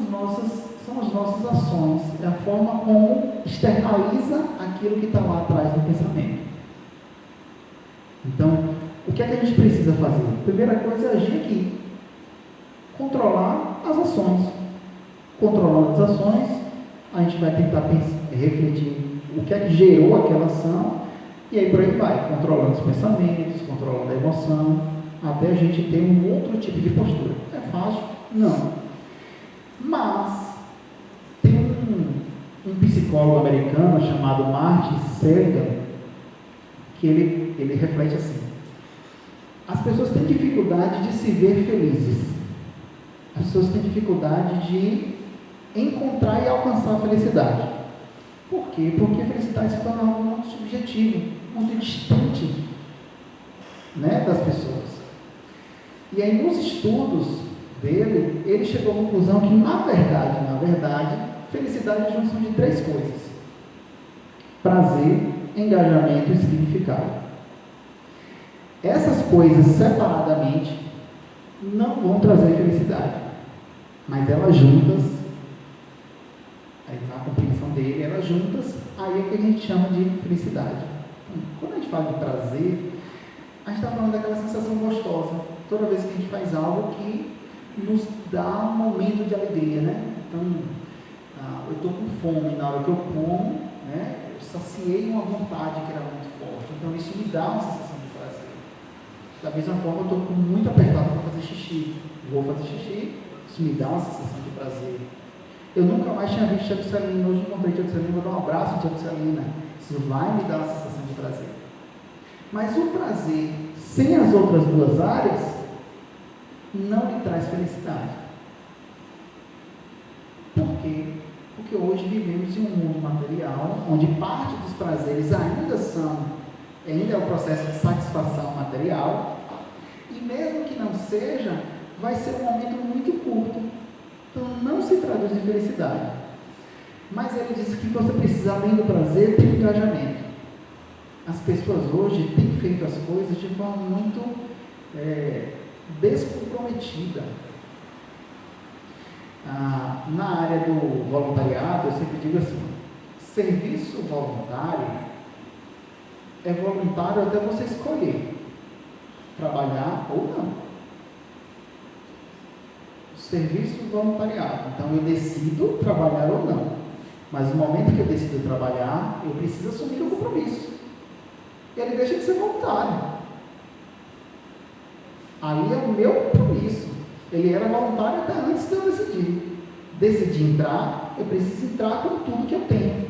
as nossas ações, é a forma como externaliza aquilo que está lá atrás do pensamento. Então, o que é que a gente precisa fazer? A primeira coisa é agir aqui, controlar as ações. Controlando as ações, a gente vai tentar refletir o que é que gerou aquela ação, e aí por aí vai, controlando os pensamentos, controlando a emoção, até a gente ter um outro tipo de postura. É fácil? Não. Mas tem um psicólogo americano chamado Martin Seligman, que ele reflete assim: as pessoas têm dificuldade de se ver felizes. As pessoas têm dificuldade de encontrar e alcançar a felicidade. Por quê? Porque a felicidade se torna algo muito subjetivo, muito distante, né, das pessoas. E aí, nos estudos dele, ele chegou à conclusão que, na verdade, felicidade é a junção de 3 coisas: prazer, engajamento e significado. Essas coisas separadamente não vão trazer felicidade, mas elas juntas, aí está a compreensão dele, elas juntas, aí é que a gente chama de felicidade. Quando a gente fala de prazer, a gente está falando daquela sensação gostosa, toda vez que a gente faz algo que nos dá um momento de alegria, né? Então, eu estou com fome, na hora que eu como, né, eu saciei uma vontade que era muito forte, então isso me dá uma sensação de prazer. Da mesma forma, eu estou com muito apertado para fazer xixi, vou fazer xixi, isso me dá uma sensação de prazer. Eu nunca mais tinha visto Tia Celina, hoje encontrei Tia Celina, vou dar um abraço, Tia Celina, isso vai me dar uma sensação de prazer. Mas o prazer, sem as outras 2 áreas, não lhe traz felicidade. Por quê? Porque hoje vivemos em um mundo material, onde parte dos prazeres ainda é o processo de satisfação material, e mesmo que não seja, vai ser um momento muito curto, então não se traduz em felicidade. Mas ele disse que você precisa, além do prazer, ter engajamento. As pessoas hoje têm feito as coisas de forma muito descomprometida. Na área do voluntariado, eu sempre digo assim: serviço voluntário é voluntário até você escolher trabalhar ou não. Serviço voluntariado, então eu decido trabalhar ou não, mas no momento que eu decido trabalhar, eu preciso assumir o compromisso, e ele deixa de ser voluntário. Ali é o meu compromisso. Ele era voluntário até antes de eu decidir. Decidi entrar, eu preciso entrar com tudo que eu tenho.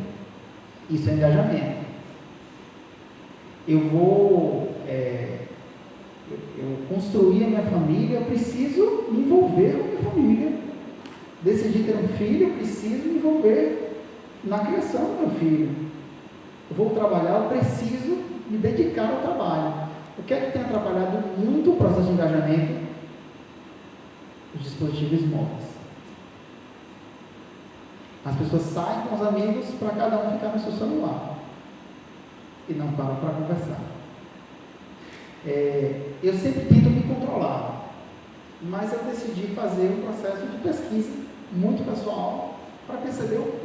Isso é engajamento. Eu construí a minha família, eu preciso me envolver com a minha família. Decidi ter um filho, eu preciso me envolver na criação do meu filho. Eu vou trabalhar, eu preciso me dedicar ao trabalho. O que é que tem atrapalhado muito o processo de engajamento? Os dispositivos móveis. As pessoas saem com os amigos para cada um ficar no seu celular. e não param para conversar. Eu sempre tento me controlar, mas eu decidi fazer um processo de pesquisa muito pessoal para perceber o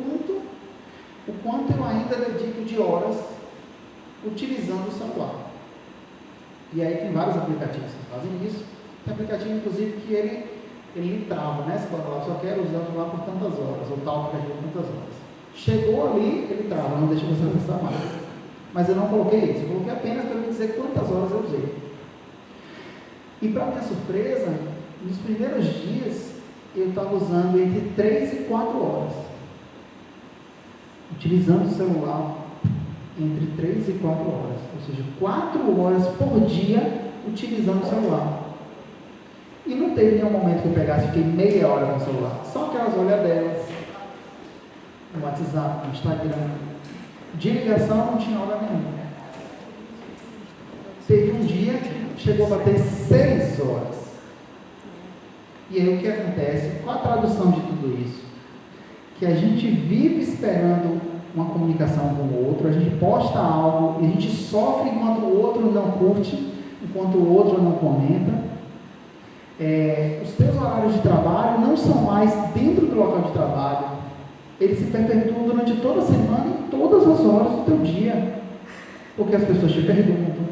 quanto eu ainda dedico de horas utilizando o celular. E aí tem vários aplicativos que fazem isso. Tem aplicativo, inclusive, que ele trava, né? Você coloca lá, só quero usar lá por tantas horas, ou tal aplicativo por tantas horas. Chegou ali, ele trava, não deixa você acessar mais. Mas eu não coloquei isso, eu coloquei apenas para me dizer quantas horas eu usei. E para minha surpresa, nos primeiros dias, eu estava usando entre 3 e 4 horas. Utilizando o celular entre 3 e 4 horas. Ou seja, 4 horas por dia utilizando o celular. E não teve nenhum momento que eu pegasse e fiquei meia hora no celular. Só aquelas olhadelas, no WhatsApp, no Instagram. De ligação não tinha hora nenhuma. Teve um dia que chegou a bater 6 horas. E aí o que acontece? Qual a tradução de tudo isso? Que a gente vive esperando uma comunicação com o outro, a gente posta algo e a gente sofre enquanto o outro não curte, enquanto o outro não comenta. Os teus horários de trabalho não são mais dentro do local de trabalho, eles se perpetuam durante toda a semana e todas as horas do teu dia, porque as pessoas te perguntam.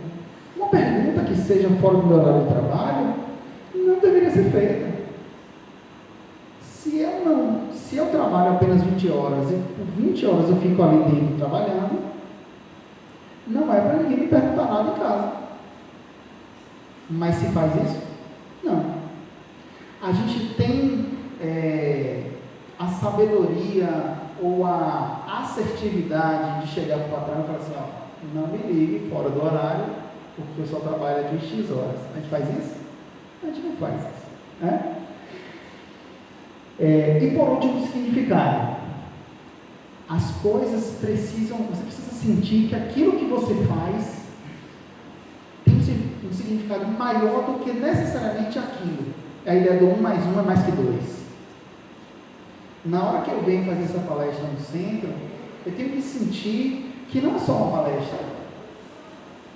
Uma pergunta que seja fora do meu horário de trabalho não deveria ser feita. Se eu trabalho apenas 20 horas e por 20 horas eu fico ali dentro trabalhando, não é para ninguém me perguntar nada em casa. Mas se faz isso? Não. A gente tem a sabedoria ou a assertividade de chegar para o patrão e falar assim, ó, não me ligue fora do horário, porque eu só trabalho aqui X horas. A gente faz isso? A gente não faz isso. Né? E por último, significado. As coisas precisam, você precisa sentir que aquilo que você faz tem um significado maior do que necessariamente aquilo. A ideia do 1 mais 1 é mais que 2. Na hora que eu venho fazer essa palestra no centro, eu tenho que sentir que não é só uma palestra,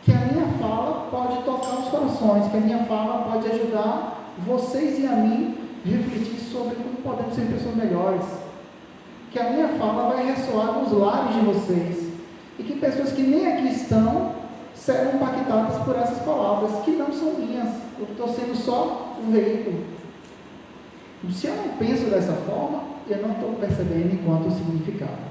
que a minha fala pode tocar os corações, que a minha fala pode ajudar vocês e a mim a refletir sobre como podemos ser pessoas melhores, que a minha fala vai ressoar nos lares de vocês, e que pessoas que nem aqui estão serão impactadas por essas palavras, que não são minhas, eu estou sendo só um veículo. Se eu não penso dessa forma, eu não estou percebendo enquanto significado.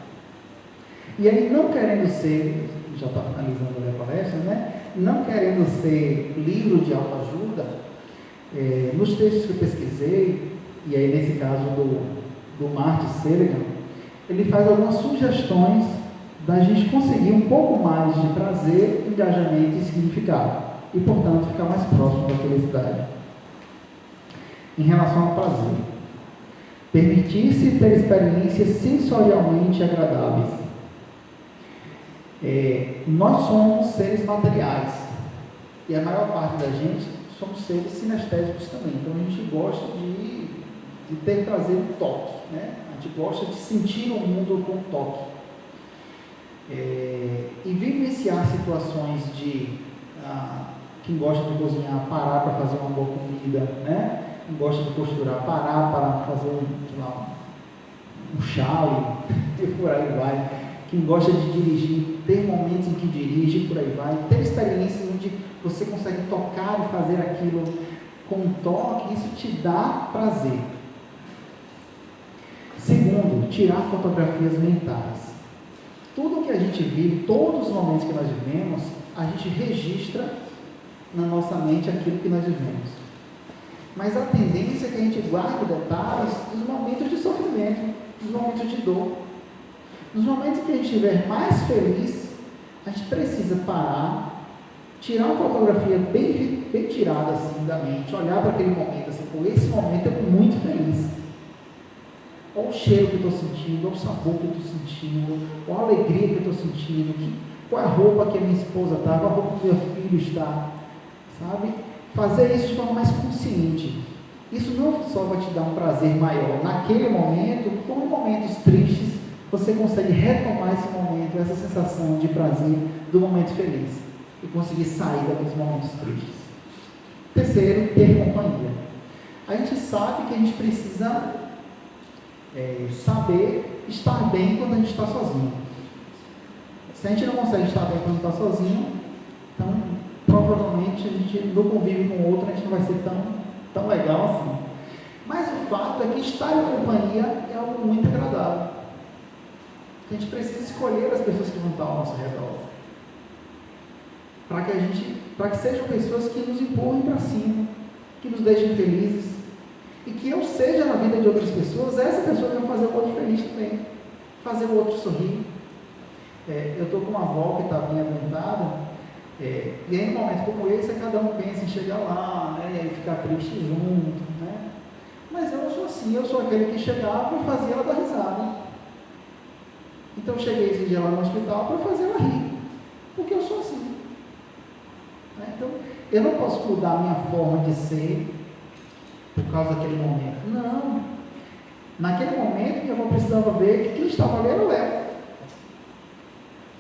E aí, não querendo ser, já está finalizando a palestra, né? Não querendo ser livro de autoajuda, nos textos que eu pesquisei, e aí nesse caso do Martin Seligman, ele faz algumas sugestões da gente conseguir um pouco mais de prazer, engajamento e significado, e portanto ficar mais próximo da felicidade. Em relação ao prazer, permitir-se ter experiências sensorialmente agradáveis. Nós somos seres materiais, e a maior parte da gente somos seres sinestésicos também, então a gente gosta de ter prazer no toque, né? A gente gosta de sentir o mundo com toque. E vivenciar situações de quem gosta de cozinhar, parar para fazer uma boa comida, né? Quem gosta de costurar, parar para fazer um chá e por aí vai. Quem gosta de dirigir, ter momentos em que dirige, por aí vai. Ter experiências onde você consegue tocar e fazer aquilo com toque, isso te dá prazer. Segundo, tirar fotografias mentais. Tudo que a gente vive, todos os momentos que nós vivemos, a gente registra na nossa mente aquilo que nós vivemos. Mas a tendência é que a gente guarde detalhes dos momentos de sofrimento, dos momentos de dor. Nos momentos que a gente estiver mais feliz, a gente precisa parar, tirar uma fotografia bem tirada assim da mente, olhar para aquele momento assim, pô, esse momento eu estou muito feliz. Olha o cheiro que eu estou sentindo, olha o sabor que eu estou sentindo, olha a alegria que eu estou sentindo, qual é a roupa que a minha esposa está, qual a roupa que o meu filho está, sabe? Fazer isso de forma mais consciente. Isso não só vai te dar um prazer maior naquele momento, como em momentos tristes, você consegue retomar esse momento, essa sensação de prazer do momento feliz e conseguir sair daqueles momentos tristes. Terceiro, ter companhia. A gente sabe que a gente precisa saber estar bem quando a gente está sozinho. Se a gente não consegue estar bem quando está sozinho, então provavelmente a gente no convívio com o outro a gente não vai ser tão legal assim. Mas o fato é que estar em companhia é algo muito agradável. A gente precisa escolher as pessoas que vão estar ao nosso redor, para que sejam pessoas que nos empurrem para cima, que nos deixem felizes, e que eu seja na vida de outras pessoas essa pessoa que vai fazer o outro feliz também, fazer o outro sorrir. Eu estou com uma avó que está bem aguentada, e aí num momento como esse, cada um pensa em chegar lá, né, e aí ficar triste junto, né? Mas eu não sou assim, eu sou aquele que chegava e fazia ela dar risada. Então eu cheguei esse dia lá no hospital para fazer ela rir, porque eu sou assim. Então, eu não posso mudar a minha forma de ser por causa daquele momento. Não. Naquele momento, eu precisava ver que quem estava ali era o Léo,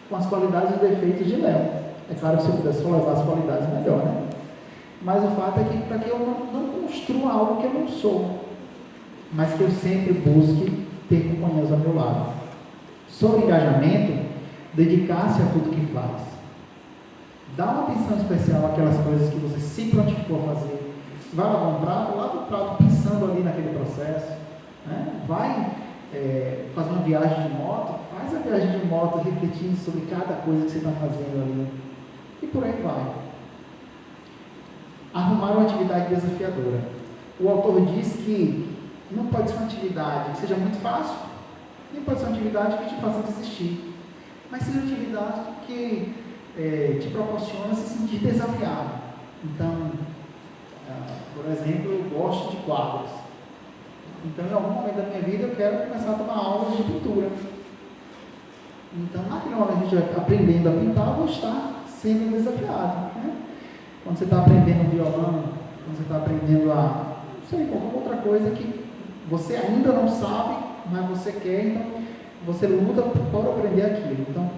com as qualidades e defeitos de Léo. É claro que se eu pudesse só levar as qualidades, melhor, né? Mas o fato é que para que eu não construa algo que eu não sou, mas que eu sempre busque ter companheiros ao meu lado. Sobre engajamento, dedicar-se a tudo que faz. Dá uma atenção especial àquelas coisas que você se prontificou a fazer. Vai lavar um prato, lava o prato pensando ali naquele processo. Né? Vai fazer uma viagem de moto, faz a viagem de moto refletindo sobre cada coisa que você está fazendo ali. E por aí vai. Arrumar uma atividade desafiadora. O autor diz que não pode ser uma atividade que seja muito fácil, nem pode ser uma atividade que te faça desistir, mas seja uma atividade que te proporciona se sentir desafiado. Então, por exemplo, eu gosto de quadros. Então, em algum momento da minha vida, eu quero começar a tomar aulas de pintura. Então, naquele momento a gente vai aprendendo a pintar, eu vou estar sendo desafiado. Né? Quando você está aprendendo violão, quando você está aprendendo não sei, qualquer outra coisa que você ainda não sabe, mas você quer, então você luta por aprender aquilo. Então,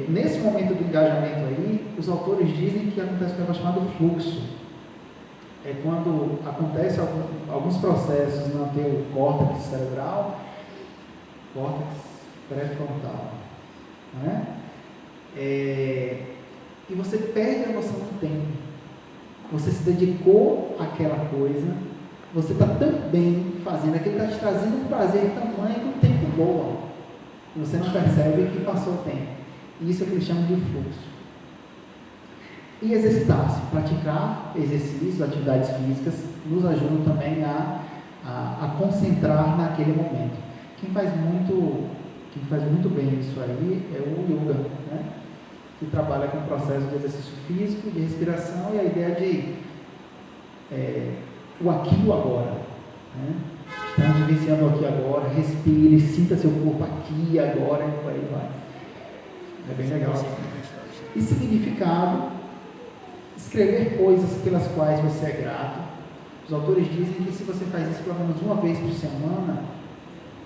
nesse momento do engajamento aí, os autores dizem que acontece um negócio chamado fluxo. É quando acontecem alguns processos no teu córtex cerebral, córtex pré-frontal, né? E você perde a noção do tempo. Você se dedicou àquela coisa, você está tão bem fazendo, aquilo está te trazendo um prazer tamanho que o tempo voa. E você não percebe que passou o tempo. Isso é o que eles chamam de fluxo. E exercitar-se, praticar exercícios, atividades físicas, nos ajudam também a concentrar naquele momento. Quem faz muito bem isso aí é o yoga, né? Que trabalha com o processo de exercício físico, de respiração e a ideia de o aqui e o agora. Né? Estamos vivenciando o aqui e agora, respire, sinta seu corpo aqui e agora, e por aí vai. É bem legal. E significado, escrever coisas pelas quais você é grato. Os autores dizem que se você faz isso pelo menos uma vez por semana,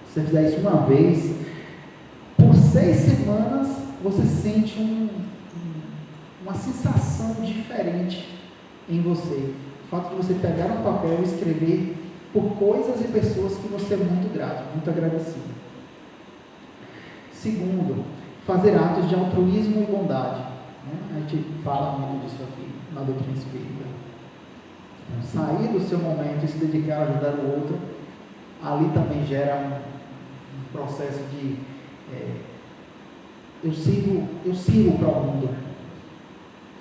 se você fizer isso uma vez, por 6 semanas você sente uma sensação diferente em você. O fato de você pegar um papel e escrever por coisas e pessoas que você é muito grato, muito agradecido. Segundo, fazer atos de altruísmo e bondade. A gente fala muito disso aqui na doutrina espírita. Então, sair do seu momento e se dedicar a ajudar o outro, ali também gera um processo de eu sirvo para o mundo.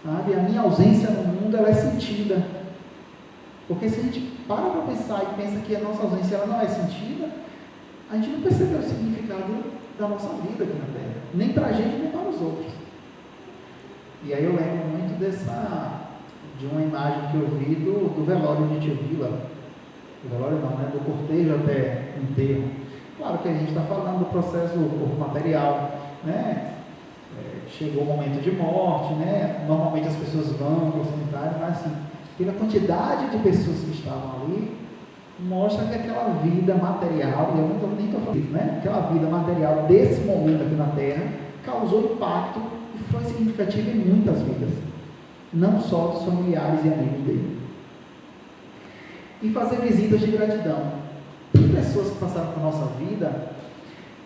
Sabe? A minha ausência no mundo ela é sentida. Porque se a gente para pensar e pensa que a nossa ausência ela não é sentida, a gente não percebeu o significado da nossa vida aqui na Terra. Nem para a gente, nem para os outros. E aí eu lembro muito de uma imagem que eu vi do velório de Tio Vila. O velório não, né? Do cortejo até o enterro. Claro que a gente está falando do processo do corpo material, né? Chegou o momento de morte, né? Normalmente as pessoas vão para o cemitério, mas assim, pela quantidade de pessoas que estavam ali, mostra que aquela vida material, e eu nem estou falando, né? Aquela vida material desse momento aqui na Terra causou impacto e foi significativo em muitas vidas, não só dos familiares e amigos dele. E fazer visitas de gratidão. Tem pessoas que passaram por nossa vida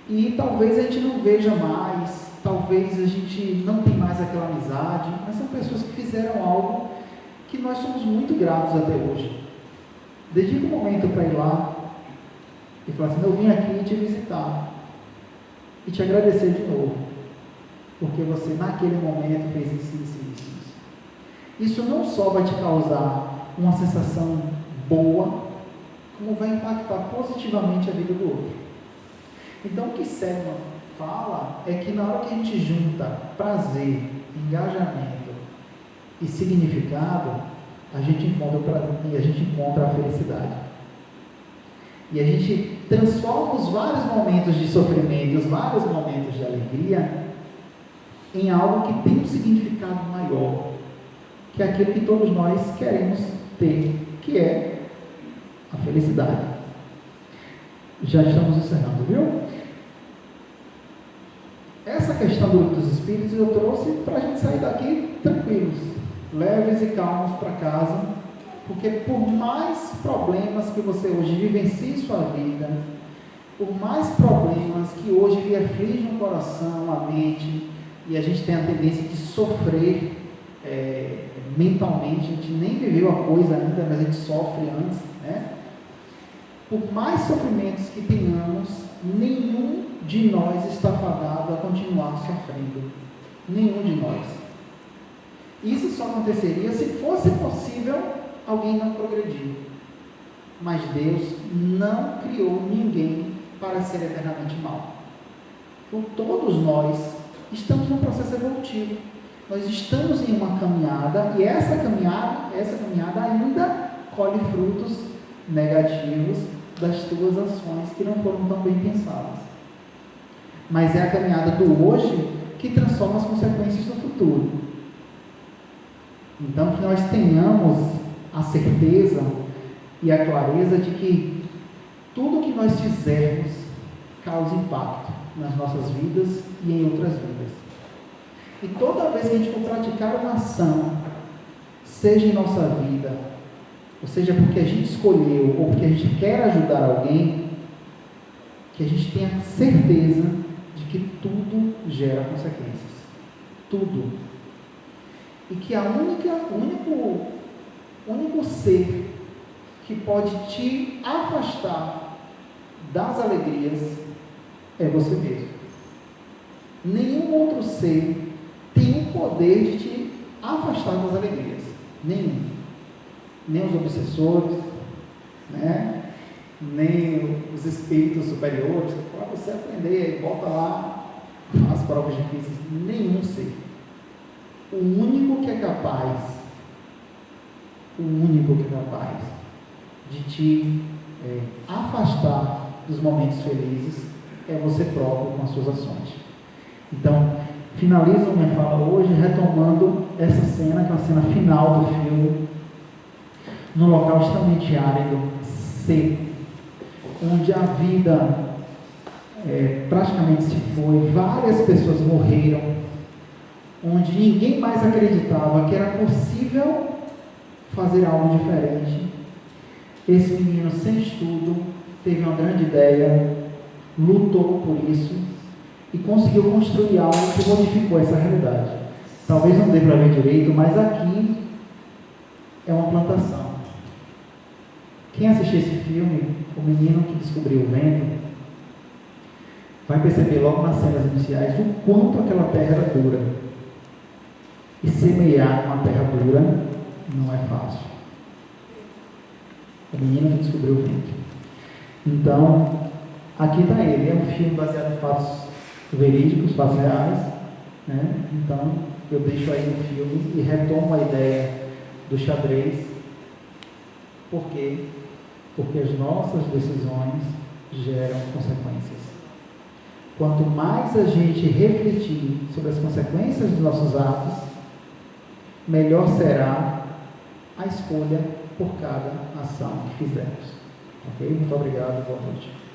e talvez a gente não veja mais, talvez a gente não tenha mais aquela amizade, mas são pessoas que fizeram algo que nós somos muito gratos até hoje. Dedica um momento para ir lá e falar assim: eu vim aqui te visitar e te agradecer de novo, porque você naquele momento fez isso. Isso não só vai te causar uma sensação boa, como vai impactar positivamente a vida do outro. Então o que Selma fala é que na hora que a gente junta prazer, engajamento e significado, a gente encontra a felicidade. E a gente transforma os vários momentos de sofrimento e os vários momentos de alegria em algo que tem um significado maior, que é aquilo que todos nós queremos ter, que é a felicidade. Já estamos encerrando, viu? Essa questão do Grupo dos Espíritos eu trouxe para a gente sair daqui tranquilos, leves e calmos para casa, porque por mais problemas que você hoje vivencie em sua vida, por mais problemas que hoje lhe afligem o coração, a mente, e a gente tem a tendência de sofrer mentalmente, a gente nem viveu a coisa ainda, mas a gente sofre antes, né? Por mais sofrimentos que tenhamos, nenhum de nós está fadado a continuar sofrendo. Nenhum de nós. Isso só aconteceria se fosse possível alguém não progredir. Mas Deus não criou ninguém para ser eternamente mal. Então todos nós estamos num processo evolutivo. Nós estamos em uma caminhada e essa caminhada ainda colhe frutos negativos das tuas ações que não foram tão bem pensadas. Mas é a caminhada do hoje que transforma as consequências do futuro. Então, que nós tenhamos a certeza e a clareza de que tudo que nós fizermos causa impacto nas nossas vidas e em outras vidas. E toda vez que a gente for praticar uma ação, seja em nossa vida, ou seja porque a gente escolheu, ou porque a gente quer ajudar alguém, que a gente tenha certeza de que tudo gera consequências. Tudo. E que o único ser que pode te afastar das alegrias é você mesmo. Nenhum outro ser tem o poder de te afastar das alegrias. Nenhum. Nem os obsessores, né? Nem os espíritos superiores, para você aprender, bota lá as provas difíceis. Nenhum ser. O único que é capaz de te afastar dos momentos felizes é você próprio com as suas ações. Então, finalizo minha fala hoje retomando essa cena, que é uma cena final do filme, num local extremamente árido, seco, onde a vida praticamente se foi, várias pessoas morreram, onde ninguém mais acreditava que era possível fazer algo diferente. Esse menino, sem estudo, teve uma grande ideia, lutou por isso e conseguiu construir algo que modificou essa realidade. Talvez não dê para ver direito, mas aqui é uma plantação. Quem assistir esse filme, o menino que descobriu o vento, vai perceber logo nas cenas iniciais o quanto aquela terra era dura. E semear uma terra dura não é fácil. O menino que descobriu o vento. Então, aqui está ele. É um filme baseado em fatos verídicos, fatos reais, né? Então, eu deixo aí no filme e retomo a ideia do xadrez. Por quê? Porque as nossas decisões geram consequências. Quanto mais a gente refletir sobre as consequências dos nossos atos, melhor será a escolha por cada ação que fizermos. Ok? Muito obrigado, boa noite.